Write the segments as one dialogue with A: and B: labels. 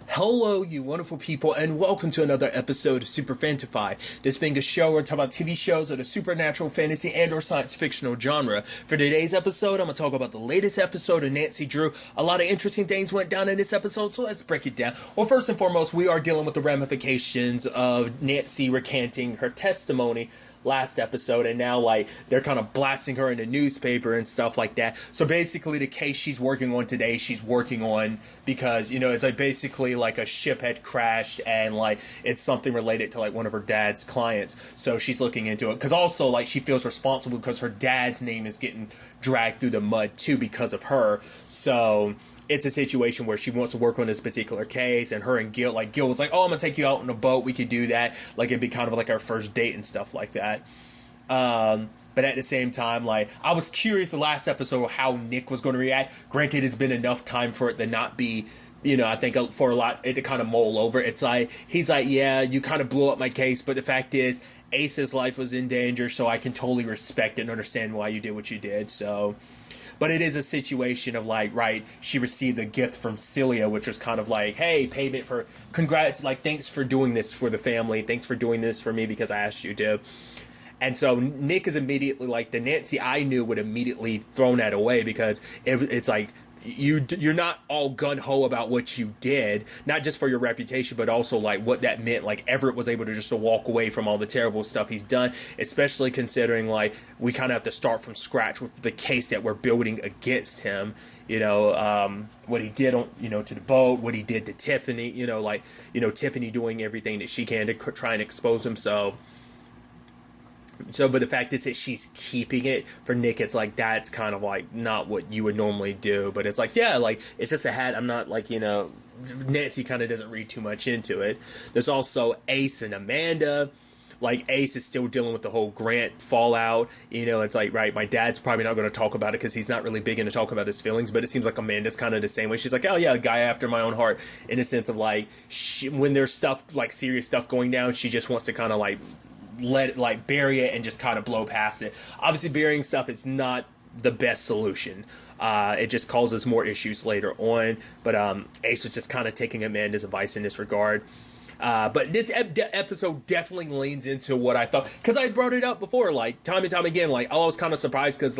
A: Hello, you wonderful people, and welcome to another episode of Super-Fanta-Fi. This being a show where I talk about TV shows of the supernatural, fantasy, and/or science fictional genre. For today's episode, I'm going to talk about the latest episode of Nancy Drew. A lot of interesting things went down in this episode, so let's break it down. Well, first and foremost, we are dealing with the ramifications of Nancy recanting her testimony last episode, and now they're kind of blasting her in the newspaper and stuff like that. So basically the case she's working on today, she's working on because it's basically a ship had crashed, and it's something related to one of her dad's clients. So she's looking into it because also she feels responsible because her dad's name is getting dragged through the mud too because of her. So it's a situation where she wants to work on this particular case, and her and Gil was like, oh, I'm gonna take you out on a boat, we could do that, it'd be kind of our first date and stuff like that. But at the same time, I was curious the last episode how Nick was going to react. Granted, it's been enough time for it to not be, I think for a lot, it to kind of mull over. It's he's yeah, you kind of blew up my case, but the fact is, Ace's life was in danger, so I can totally respect and understand why you did what you did, so. But it is a situation of right, she received a gift from Celia, which was kind of hey, payment for, congrats, thanks for doing this for the family, thanks for doing this for me because I asked you to. And so Nick is immediately the Nancy I knew would immediately thrown that away because it's you're not all gun-ho about what you did, not just for your reputation, but also what that meant. Everett was able to just to walk away from all the terrible stuff he's done, especially considering we kind of have to start from scratch with the case that we're building against him. What he did on, to the boat, what he did to Tiffany, Tiffany doing everything that she can to try and expose himself. So, but the fact is that she's keeping it for Nick. It's that's kind of not what you would normally do. But it's it's just a hat. I'm not Nancy kind of doesn't read too much into it. There's also Ace and Amanda. Ace is still dealing with the whole Grant fallout. It's right, my dad's probably not going to talk about it because he's not really big into talking about his feelings. But it seems like Amanda's kind of the same way. She's oh yeah, a guy after my own heart, in a sense of when there's stuff serious stuff going down, she just wants to kind of let it bury it and just kind of blow past it. Obviously burying stuff is not the best solution. It just causes more issues later on, but Ace was just kind of taking Amanda's advice in this regard. But this episode definitely leans into what I thought, because I brought it up before, time and time again, I was kind of surprised, because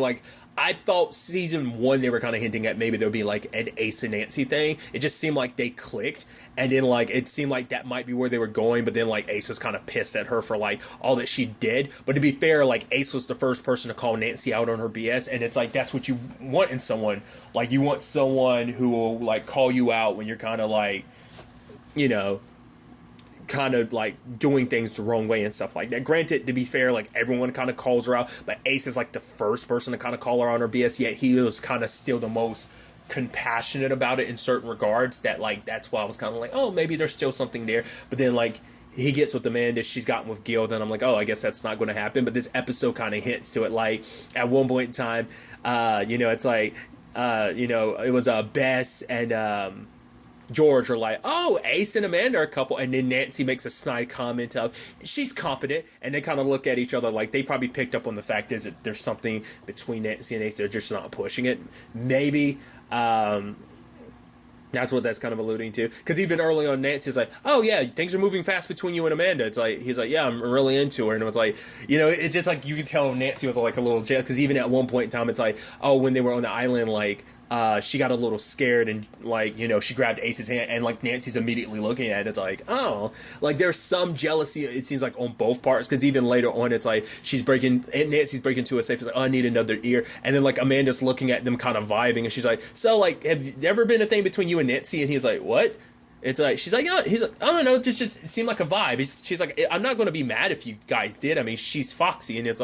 A: I thought season 1 they were kind of hinting at maybe there would be an Ace and Nancy thing. It just seemed like they clicked, and then it seemed like that might be where they were going, but then Ace was kind of pissed at her for all that she did. But to be fair, Ace was the first person to call Nancy out on her BS, and it's that's what you want in someone. You want someone who will call you out when you're kind of doing things the wrong way and stuff like that. Granted, to be fair, everyone kind of calls her out, but Ace is the first person to kind of call her on her BS, yet he was kind of still the most compassionate about it in certain regards, that that's why I was kind of oh, maybe there's still something there. But then he gets with Amanda, she's gotten with Gil, then I'm oh, I guess that's not going to happen. But this episode kind of hints to it, at one point in time, it's it was Bess and George are oh, Ace and Amanda are a couple, and then Nancy makes a snide comment of she's competent, and they kind of look at each other they probably picked up on the fact is that there's something between Nancy and Ace, they're just not pushing it. Maybe that's what that's kind of alluding to, because even early on Nancy's oh yeah, things are moving fast between you and Amanda. It's he's yeah, I'm really into her, and it was it's just you can tell Nancy was a little jealous, because even at one point in time it's oh, when they were on the island, she got a little scared, and she grabbed Ace's hand, and Nancy's immediately looking at it. It's oh, there's some jealousy, it seems on both parts, because even later on it's Nancy's breaking to a safe, it's oh, I need another ear, and then Amanda's looking at them kind of vibing, and she's so have there ever been a thing between you and Nancy? And he's what? It's she's yeah, he's I don't know, it just seemed like a vibe. She's I'm not going to be mad if you guys did. I mean, she's foxy, and it's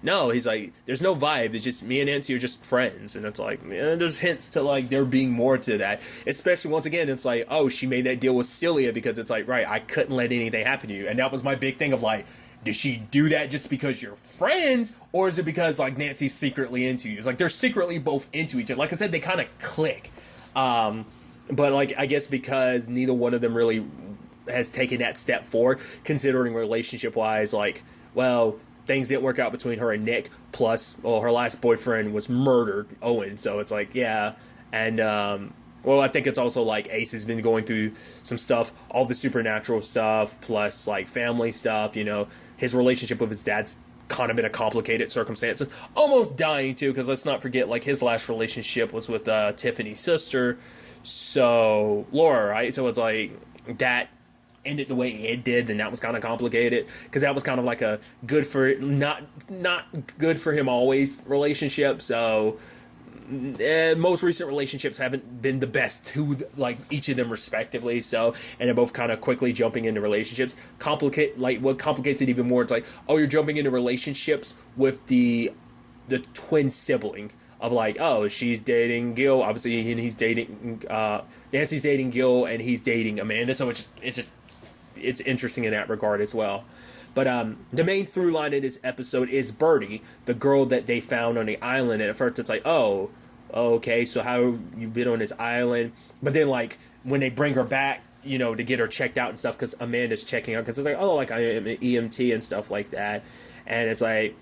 A: no, he's there's no vibe. It's just me and Nancy are just friends, and it's man, there's hints to there being more to that. Especially once again, it's oh, she made that deal with Celia because it's right, I couldn't let anything happen to you, and that was my big thing of did she do that just because you're friends, or is it because Nancy's secretly into you? It's they're secretly both into each other. Like I said, they kind of click. But I guess because neither one of them really has taken that step forward, considering relationship wise, well, things didn't work out between her and Nick, plus, well, her last boyfriend was murdered, Owen, so it's yeah, and well, I think it's also like Ace has been going through some stuff, all the supernatural stuff, plus like family stuff. His relationship with his dad's kind of been a complicated circumstances. Almost dying too, because let's not forget, like his last relationship was with Tiffany's sister, so Laura, right? So it's like that ended the way it did, and that was kind of complicated because that was kind of like a good for not good for him always relationship. So most recent relationships haven't been the best to like each of them respectively. So, and they're both kind of quickly jumping into relationships. What complicates it even more, it's like, oh, you're jumping into relationships with the twin sibling of like, oh, she's dating Gil, obviously, and he's dating Nancy's dating Gil, and he's dating Amanda. So it's interesting in that regard as well. But the main through line in this episode is Birdie, the girl that they found on the island. And at first it's like, oh, okay, so how have you been on this island? But then, like, when they bring her back, to get her checked out and stuff, because Amanda's checking out, because it's like, oh, like, I am an EMT and stuff like that. And it's like,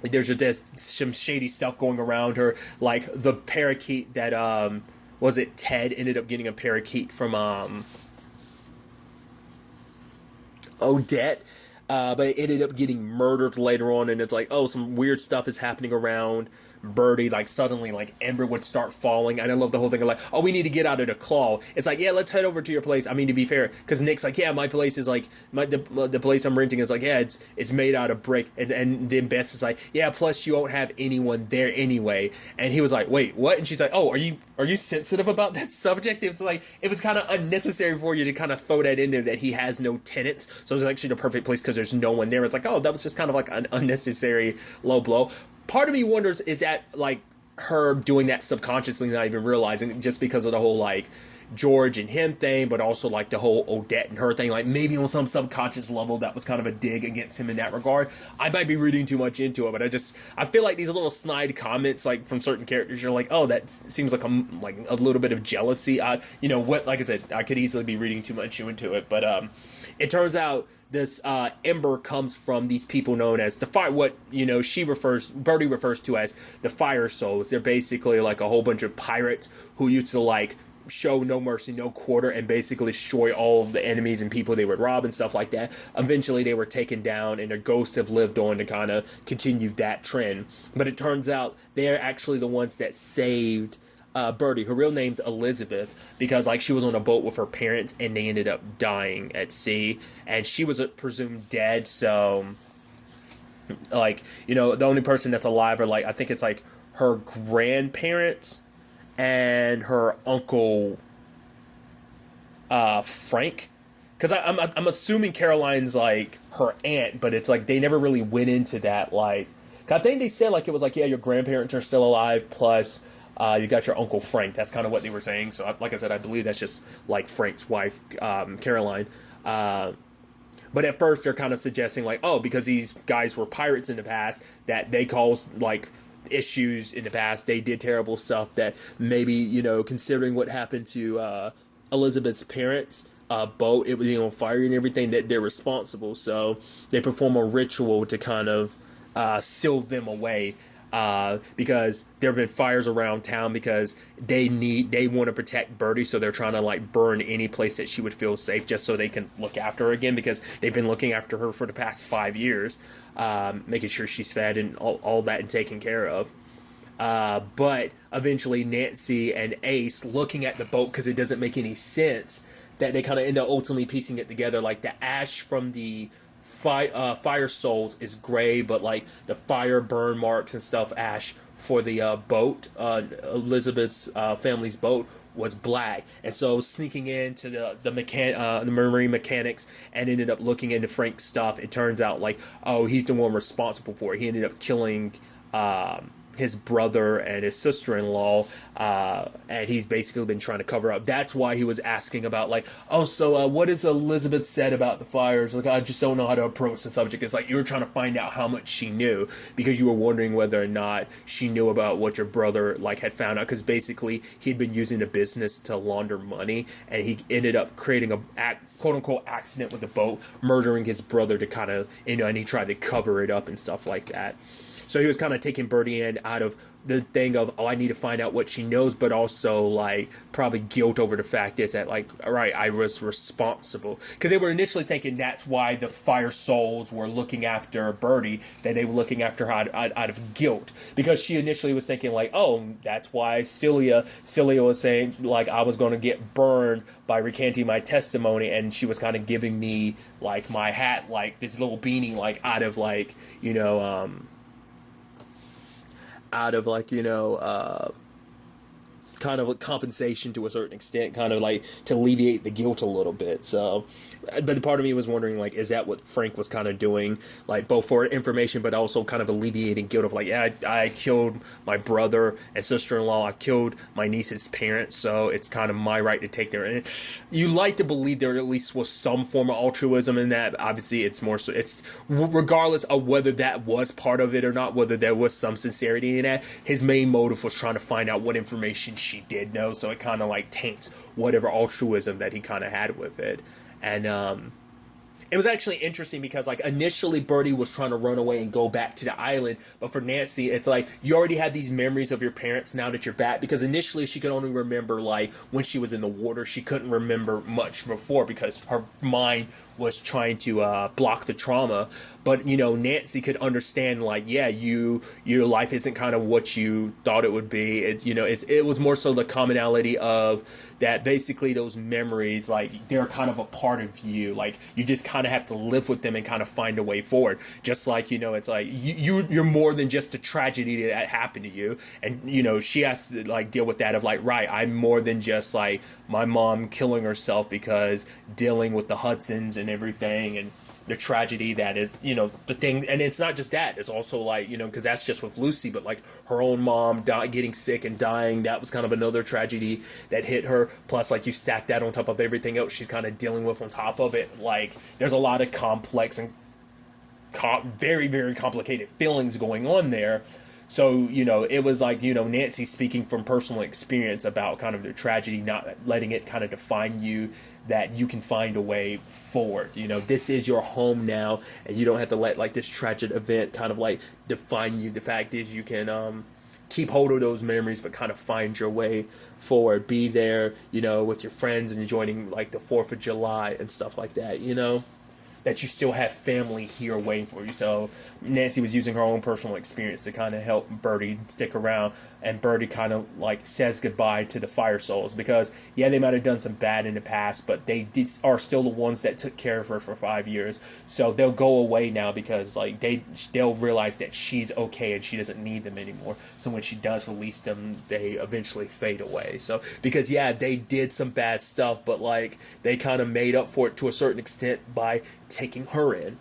A: there's just some shady stuff going around her. Like, the parakeet that, was it Ted ended up getting a parakeet from, Odette, but it ended up getting murdered later on, and it's like, oh, some weird stuff is happening around Birdie. Like, suddenly, like, Ember would start falling, and I love the whole thing of like, oh, we need to get out of the claw. It's like, yeah, let's head over to your place. I mean, to be fair, because Nick's like, yeah, my place is like, the place I'm renting is like, yeah, it's made out of brick, and then Bess is like, yeah, plus you won't have anyone there anyway. And he was like, wait, what? And she's like, oh, are you sensitive about that subject? It's like, it was kind of unnecessary for you to kind of throw that in there, that he has no tenants, so it's actually the perfect place because there's no one there. It's like, oh, that was just kind of like an unnecessary low blow. Part of me wonders, is that like her doing that subconsciously, not even realizing, just because of the whole like George and him thing, but also like the whole Odette and her thing, like maybe on some subconscious level that was kind of a dig against him in that regard. I might be reading too much into it, but I feel like these little snide comments like from certain characters, you're like, oh, that seems like a little bit of jealousy. Like I said, I could easily be reading too much into it, but it turns out this Ember comes from these people known as the Fire. What Birdie refers to as the Fire Souls. They're basically like a whole bunch of pirates who used to like show no mercy, no quarter, and basically destroy all of the enemies and people they would rob and stuff like that. Eventually, they were taken down, and their ghosts have lived on to kind of continue that trend. But it turns out they're actually the ones that saved Birdie. Her real name's Elizabeth, because like she was on a boat with her parents and they ended up dying at sea, and she was presumed dead. So like, the only person that's alive are like, I think it's like her grandparents and her uncle Frank, because I'm assuming Caroline's like her aunt, but it's like they never really went into that. Like, I think they said like it was like, yeah, your grandparents are still alive, plus you got your Uncle Frank. That's kind of what they were saying. So, like I said, I believe that's just like Frank's wife, Caroline. But at first, they're kind of suggesting like, oh, because these guys were pirates in the past, that they caused like issues in the past. They did terrible stuff that maybe, considering what happened to Elizabeth's parents' boat, it was on fire and everything, that they're responsible. So they perform a ritual to kind of seal them away. Because there have been fires around town, because they want to protect Birdie, so they're trying to like burn any place that she would feel safe, just so they can look after her again, because they've been looking after her for the past 5 years, making sure she's fed and all that and taken care of. But eventually Nancy and Ace, looking at the boat, because it doesn't make any sense, that they kind of end up ultimately piecing it together, like the ash from the Fire Souls is gray, but like the fire burn marks and stuff, ash for the boat, Elizabeth's family's boat, was black. And so sneaking into the marine mechanics and ended up looking into Frank's stuff, it turns out like, oh, he's the one responsible for it. He ended up killing his brother and his sister-in-law, and he's basically been trying to cover up. That's why he was asking about like, oh, so what has Elizabeth said about the fires? Like, I just don't know how to approach the subject. It's like you were trying to find out how much she knew, because you were wondering whether or not she knew about what your brother like had found out, because basically he'd been using the business to launder money, and he ended up creating a quote-unquote accident with the boat, murdering his brother to kind of, and he tried to cover it up and stuff like that. So he was kind of taking Birdie in out of the thing of, oh, I need to find out what she knows, but also like probably guilt over the fact is that like, all right, I was responsible, because they were initially thinking that's why the fire souls were looking after Birdie, that they were looking after her out of guilt, because she initially was thinking like, oh, that's why Celia was saying like I was going to get burned by recanting my testimony, and she was kind of giving me like my hat, like this little beanie, like out of like, you know, kind of a compensation to a certain extent, kind of like to alleviate the guilt a little bit. So, but the part of me was wondering, like, is that what Frank was kind of doing, like both for information, but also kind of alleviating guilt of like, yeah, I killed my brother and sister-in-law, I killed my niece's parents, so it's kind of my right to take their. And you like to believe there at least was some form of altruism in that. But obviously, it's more so. It's regardless of whether that was part of it or not, whether there was some sincerity in that. His main motive was trying to find out what information she did know, so it kind of like taints whatever altruism that he kind of had with it. And it was actually interesting because like initially Birdie was trying to run away and go back to the island, but for Nancy it's like you already have these memories of your parents now that you're back, because initially she could only remember like when she was in the water. She couldn't remember much before because her mind was trying to block the trauma. But you know, Nancy could understand like, yeah, your life isn't kind of what you thought it would be. It was more so the commonality of that basically those memories, like they're kind of a part of you, like you just kind of have to live with them and kind of find a way forward. Just like, you know, it's like you're more than just a tragedy that happened to you, and you know, she has to like deal with that of like, right, I'm more than just like my mom killing herself, because dealing with the Hudsons and everything and the tragedy that is, you know, the thing. And it's not just that, it's also like, you know, because that's just with Lucy, but like her own mom getting sick and dying, that was kind of another tragedy that hit her. Plus like you stack that on top of everything else she's kind of dealing with on top of it. Like there's a lot of complex and very, very complicated feelings going on there. So, you know, it was like, you know, Nancy speaking from personal experience about kind of the tragedy, not letting it kind of define you, that you can find a way forward. You know, this is your home now, and you don't have to let like this tragic event kind of like define you. The fact is you can keep hold of those memories, but kind of find your way forward. Be there, you know, with your friends and enjoying like the 4th of July and stuff like that, you know, that you still have family here waiting for you. So Nancy was using her own personal experience to kind of help Birdie stick around, and Birdie kind of like says goodbye to the Fire Souls, because yeah, they might have done some bad in the past, but they are still the ones that took care of her for 5 years. So they'll go away now because like they'll realize that she's okay and she doesn't need them anymore. So when she does release them, they eventually fade away. So because yeah, they did some bad stuff, but like they kind of made up for it to a certain extent by taking her in.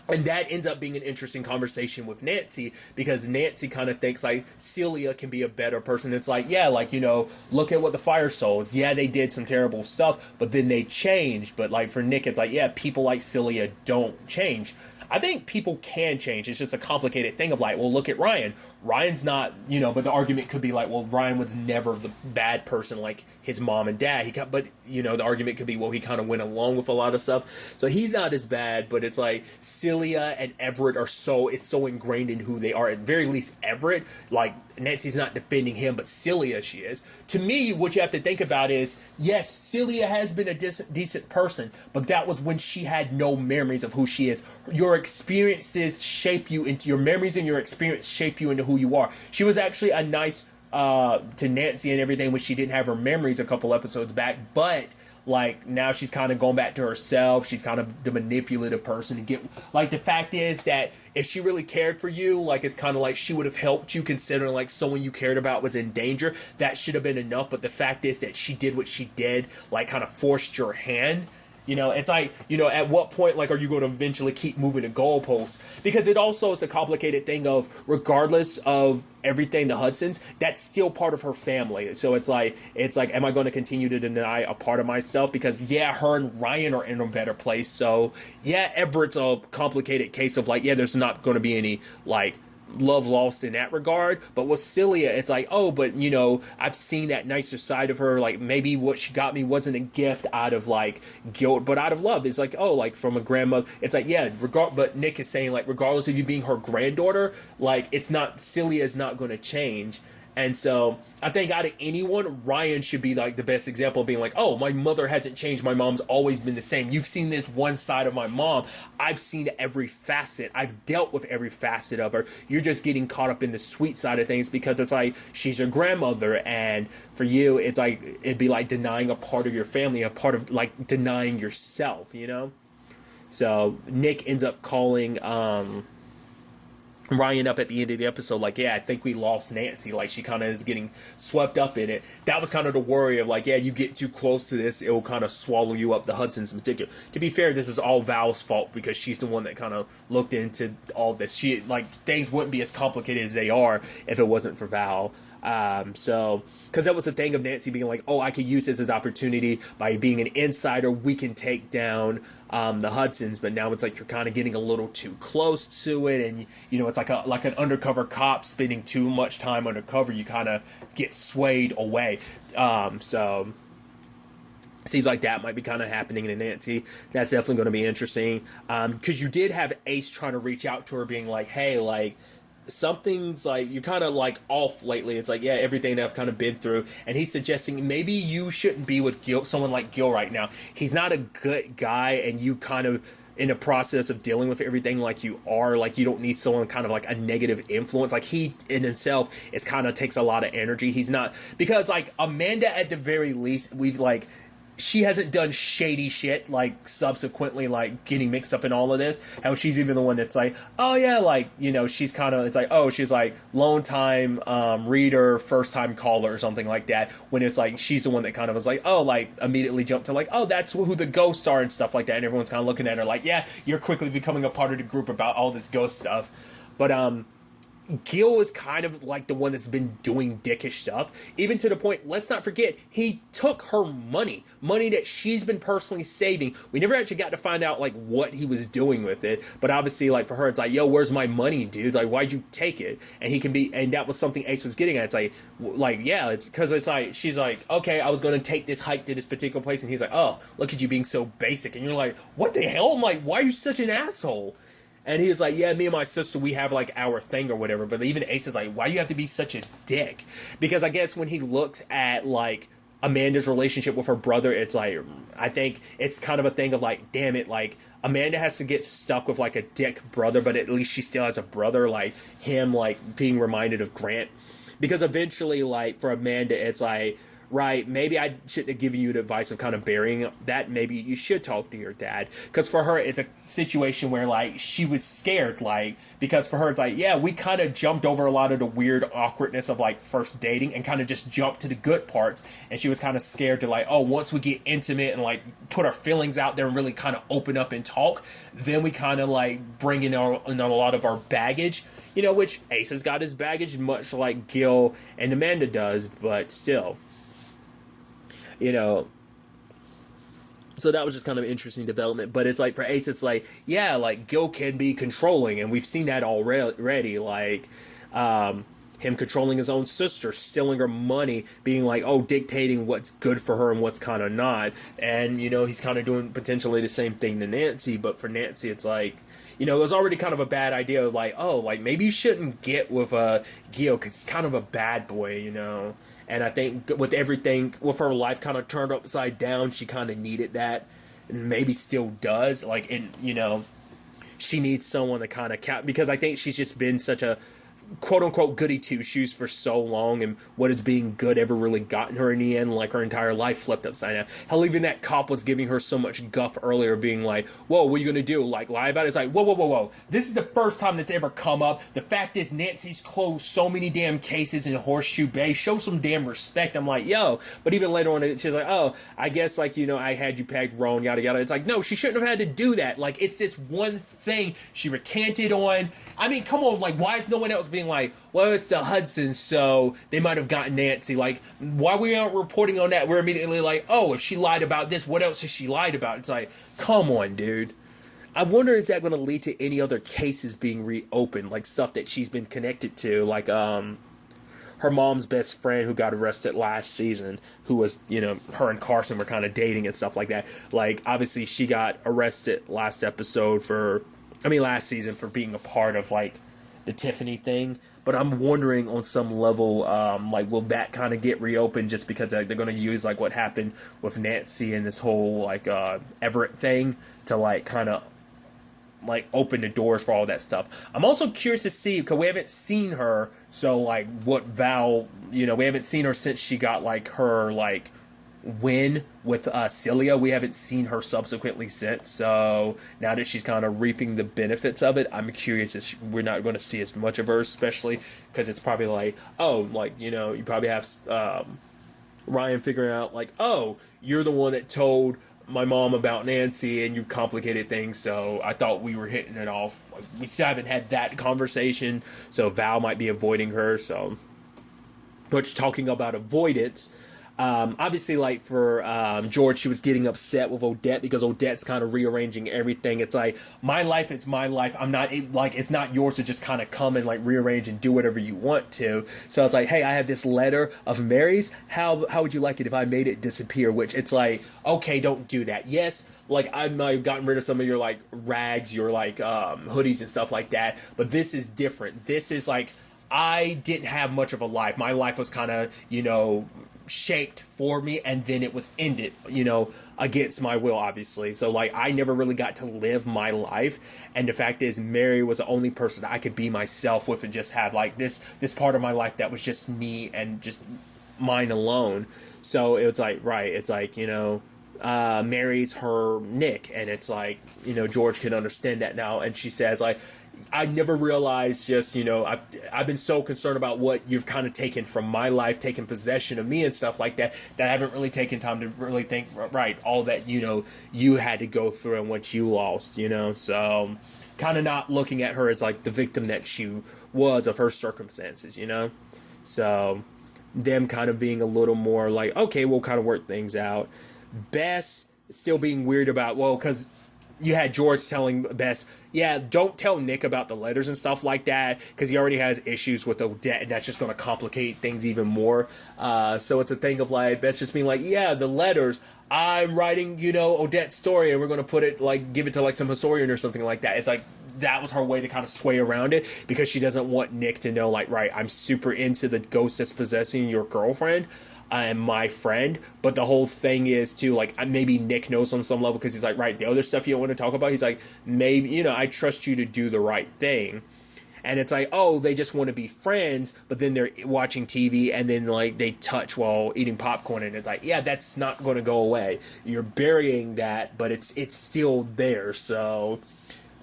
A: And that ends up being an interesting conversation with Nancy, because Nancy kind of thinks like Celia can be a better person. It's like, yeah, like, you know, look at what the Fire Souls, yeah, they did some terrible stuff, but then they changed. But like for Nick, it's like, yeah, people like Celia don't change. I think people can change. It's just a complicated thing of like, well, look at Ryan. Ryan's not, you know, but the argument could be like, well, Ryan was never the bad person like his mom and dad. But, you know, the argument could be, well, he kind of went along with a lot of stuff. So he's not as bad, but it's like Celia and Everett it's so ingrained in who they are. At very least Everett, like Nancy's not defending him, but Celia, she is. To me, what you have to think about is, yes, Celia has been a decent person, but that was when she had no memories of who she is. Your experiences shape you into your memories, and your experience shape you into who you are. She was actually a nice to Nancy and everything when she didn't have her memories a couple episodes back, but like now she's kind of going back to herself. She's kind of the manipulative person to get, like, the fact is that if she really cared for you, like, it's kind of like she would have helped you, considering like someone you cared about was in danger. That should have been enough. But the fact is that she did what she did, like kind of forced your hand. You know, it's like, you know, at what point, like, are you going to eventually keep moving the goalposts? Because it also is a complicated thing of, regardless of everything, the Hudsons, that's still part of her family. So it's like, am I going to continue to deny a part of myself? Because, yeah, her and Ryan are in a better place. So, yeah, Everett's a complicated case of, like, yeah, there's not going to be any, like, love lost in that regard. But with Celia, it's like, oh, but you know, I've seen that nicer side of her. Like maybe what she got me wasn't a gift out of like guilt, but out of love. It's like, oh, like from a grandmother. It's like, yeah, but Nick is saying like, regardless of you being her granddaughter, like it's not, Celia is not going to change. And so I think out of anyone, Ryan should be like the best example of being like, oh, my mother hasn't changed. My mom's always been the same. You've seen this one side of my mom. I've seen every facet. I've dealt with every facet of her. You're just getting caught up in the sweet side of things because it's like she's your grandmother. And for you, it's like it'd be like denying a part of your family, a part of like denying yourself, you know? So Nick ends up calling Ryan up at the end of the episode like, yeah, I think we lost Nancy. Like, she kind of is getting swept up in it. That was kind of the worry of like, yeah, you get too close to this, it will kind of swallow you up, the Hudsons in particular. To be fair, this is all Val's fault because she's the one that kind of looked into all this. She, like, things wouldn't be as complicated as they are if it wasn't for Val. So, because that was the thing of Nancy being like, oh, I could use this as opportunity by being an insider. We can take down the Hudsons, but now it's like you're kind of getting a little too close to it, and you know, it's like an undercover cop spending too much time undercover. You kind of get swayed away. So seems like that might be kind of happening to Nancy. That's definitely going to be interesting. Because you did have Ace trying to reach out to her, being like, hey, like, something's like, you're kind of like off lately. It's like, yeah, everything that I've kind of been through. And he's suggesting maybe you shouldn't be with Gil, someone like Gil right now. He's not a good guy, and you kind of in the process of dealing with everything like you are, like you don't need someone kind of like a negative influence. Like he in himself is kind of takes a lot of energy. He's not, because like Amanda at the very least, we've like, she hasn't done shady shit, like, subsequently, like, getting mixed up in all of this. How she's even the one that's like, oh, yeah, like, you know, she's kind of, it's like, oh, she's like, lone time reader, first time caller, or something like that. When it's like, she's the one that kind of was like, oh, like, immediately jumped to, like, oh, that's who the ghosts are and stuff like that. And everyone's kind of looking at her like, yeah, you're quickly becoming a part of the group about all this ghost stuff. But, Gil is kind of like the one that's been doing dickish stuff, even to the point, let's not forget, he took her money that she's been personally saving. We never actually got to find out, like, what he was doing with it, but obviously, like, for her, it's like, yo, where's my money, dude? Like, why'd you take it? And he can be, and that was something Ace was getting at. It's like, yeah, it's because it's like, she's like, okay, I was going to take this hike to this particular place, and he's like, oh, look at you being so basic, and you're like, what the hell? I'm like, why are you such an asshole? And he's like, yeah, me and my sister, we have, like, our thing or whatever. But even Ace is like, why do you have to be such a dick? Because I guess when he looks at, like, Amanda's relationship with her brother, it's like, I think it's kind of a thing of, like, damn it, like, Amanda has to get stuck with, like, a dick brother, but at least she still has a brother, like, him, like, being reminded of Grant. Because eventually, like, for Amanda, it's like, right, maybe I shouldn't have given you the advice of kind of burying that. Maybe you should talk to your dad. Because for her, it's a situation where, like, she was scared, like, because for her, it's like, yeah, we kind of jumped over a lot of the weird awkwardness of, like, first dating and kind of just jumped to the good parts. And she was kind of scared to, like, oh, once we get intimate and, like, put our feelings out there and really kind of open up and talk, then we kind of, like, bring in a lot of our baggage. You know, which Ace has got his baggage, much like Gil and Amanda does, but still. You know, so that was just kind of an interesting development. But it's like, for Ace, it's like, yeah, like, Gil can be controlling, and we've seen that already, like, him controlling his own sister, stealing her money, being like, oh, dictating what's good for her and what's kind of not. And, you know, he's kind of doing potentially the same thing to Nancy, but for Nancy, it's like, you know, it was already kind of a bad idea of like, oh, like, maybe you shouldn't get with Gil, because he's kind of a bad boy, you know. And I think with everything, with her life kind of turned upside down, she kind of needed that, and maybe still does. Like, and you know, she needs someone to kind of because I think she's just been such a quote-unquote goody two-shoes for so long, and what has being good ever really gotten her in the end? Like, her entire life flipped upside down. Hell, even that cop was giving her so much guff earlier, being like, whoa, what are you gonna do, like, lie about it? It's like, whoa, this is the first time that's ever come up. The fact is, Nancy's closed so many damn cases in Horseshoe Bay. Show some damn respect. I'm like, yo. But even later on, she's like, oh, I guess, like, you know, I had you pegged wrong, yada yada. It's like, no, she shouldn't have had to do that. Like, it's this one thing she recanted on. I mean, come on, like, why is no one else being like, well, it's the Hudsons, so they might have gotten Nancy. Like, why we aren't reporting on that? We're immediately like, oh, if she lied about this, what else has she lied about? It's like, come on, dude. I wonder, is that going to lead to any other cases being reopened, like stuff that she's been connected to, like her mom's best friend who got arrested last season, who was, her and Carson were kind of dating and stuff like that. Like, obviously she got arrested last season for being a part of, like, the Tiffany thing. But I'm wondering on some level, like, will that kind of get reopened just because they're going to use, like, what happened with Nancy and this whole, like, Everett thing to, like, kind of, like, open the doors for all that stuff. I'm also curious to see, because we haven't seen her, so, like, what Val, we haven't seen her since she got, like, her, like, win with Celia. We haven't seen her subsequently since, so now that she's kind of reaping the benefits of it, I'm curious if we're not going to see as much of her, especially because it's probably like, you probably have Ryan figuring out, like, oh, you're the one that told my mom about Nancy and you complicated things, so I thought we were hitting it off. Like, we still haven't had that conversation, so Val might be avoiding her. So, which, talking about avoidance, obviously, like, for George, she was getting upset with Odette because Odette's kind of rearranging everything. It's like, my life is my life. I'm not, like, it's not yours to just kind of come and, like, rearrange and do whatever you want to. So it's like, hey, I have this letter of Mary's. How would you like it if I made it disappear? Which, it's like, okay, don't do that. Yes, like, I've gotten rid of some of your, like, rags, your, like, hoodies and stuff like that. But this is different. This is, like, I didn't have much of a life. My life was kind of, shaped for me, and then it was ended, against my will, obviously. So, like, I never really got to live my life, and the fact is, Mary was the only person I could be myself with and just have, like, this part of my life that was just me and just mine alone. So it was like, right, it's like, Mary's her Nick, and it's like, George can understand that now, and she says, like, I never realized just, I've been so concerned about what you've kind of taken from my life, taken possession of me and stuff like that, that I haven't really taken time to really think, right, all that, you had to go through and what you lost, so kind of not looking at her as, like, the victim that she was of her circumstances, so them kind of being a little more like, okay, we'll kind of work things out. Bess still being weird about, well, because you had George telling Bess, yeah, don't tell Nick about the letters and stuff like that, because he already has issues with Odette, and that's just going to complicate things even more. So it's a thing of, like, Bess just being like, yeah, the letters, I'm writing, Odette's story, and we're going to put it, like, give it to, like, some historian or something like that. It's like, that was her way to kind of sway around it, because she doesn't want Nick to know, like, right, I'm super into the ghost that's possessing your girlfriend and my friend, but the whole thing is too, like, maybe Nick knows on some level, because he's like, right, the other stuff you don't want to talk about, he's like, maybe, I trust you to do the right thing. And it's like, oh, they just want to be friends, but then they're watching TV, and then, like, they touch while eating popcorn, and it's like, yeah, that's not going to go away. You're burying that, but it's still there, so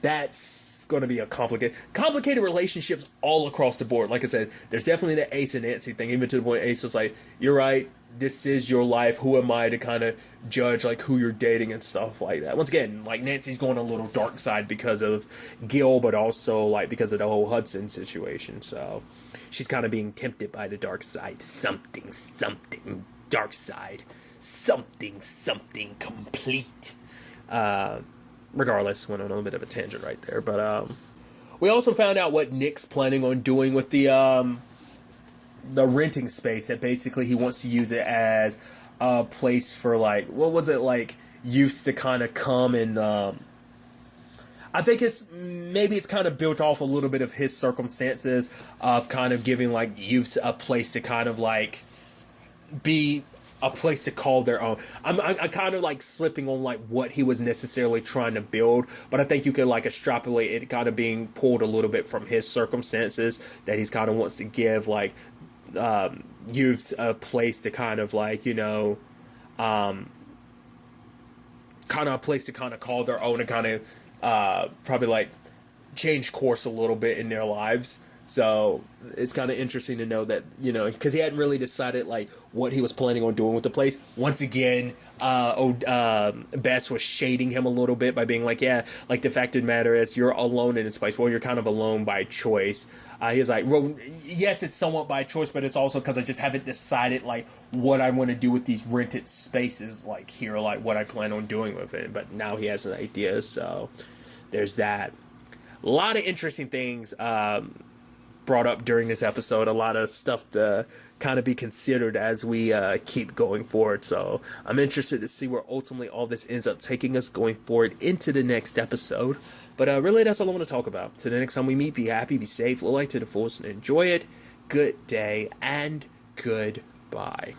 A: that's going to be a complicated relationships all across the board. Like I said, there's definitely the Ace and Nancy thing, even to the point Ace was like, you're right, this is your life, who am I to kind of judge, like, who you're dating and stuff like that. Once again, like, Nancy's going a little dark side because of Gil, but also, like, because of the whole Hudson situation, so she's kind of being tempted by the dark side. Something dark side, something complete. Regardless, went on a bit of a tangent right there, but we also found out what Nick's planning on doing with the renting space, that basically he wants to use it as a place for, like, what was it, like, youths to kind of come and I think it's kind of built off a little bit of his circumstances of kind of giving, like, youths a place to kind of, like, be a place to call their own. I'm kind of, like, slipping on, like, what he was necessarily trying to build, but I think you could, like, extrapolate it kind of being pulled a little bit from his circumstances, that he's kind of wants to give, like, youths a place to kind of, like, kind of a place to kind of call their own and kind of probably, like, change course a little bit in their lives. So it's kind of interesting to know that, because he hadn't really decided, like, what he was planning on doing with the place. Once again, Bess was shading him a little bit by being like, yeah, like, the fact of the matter is you're alone in this place. Well, you're kind of alone by choice. He's like, well, yes, it's somewhat by choice, but it's also because I just haven't decided, like, what I want to do with these rented spaces, like, here, like, what I plan on doing with it. But now he has an idea, so there's that. A lot of interesting things brought up during this episode. A lot of stuff to kind of be considered as we keep going forward. So I'm interested to see where ultimately all this ends up taking us going forward into the next episode. But really, that's all I want to talk about. Till the next time we meet, be happy, be safe, live life to the fullest, and enjoy it. Good day and goodbye.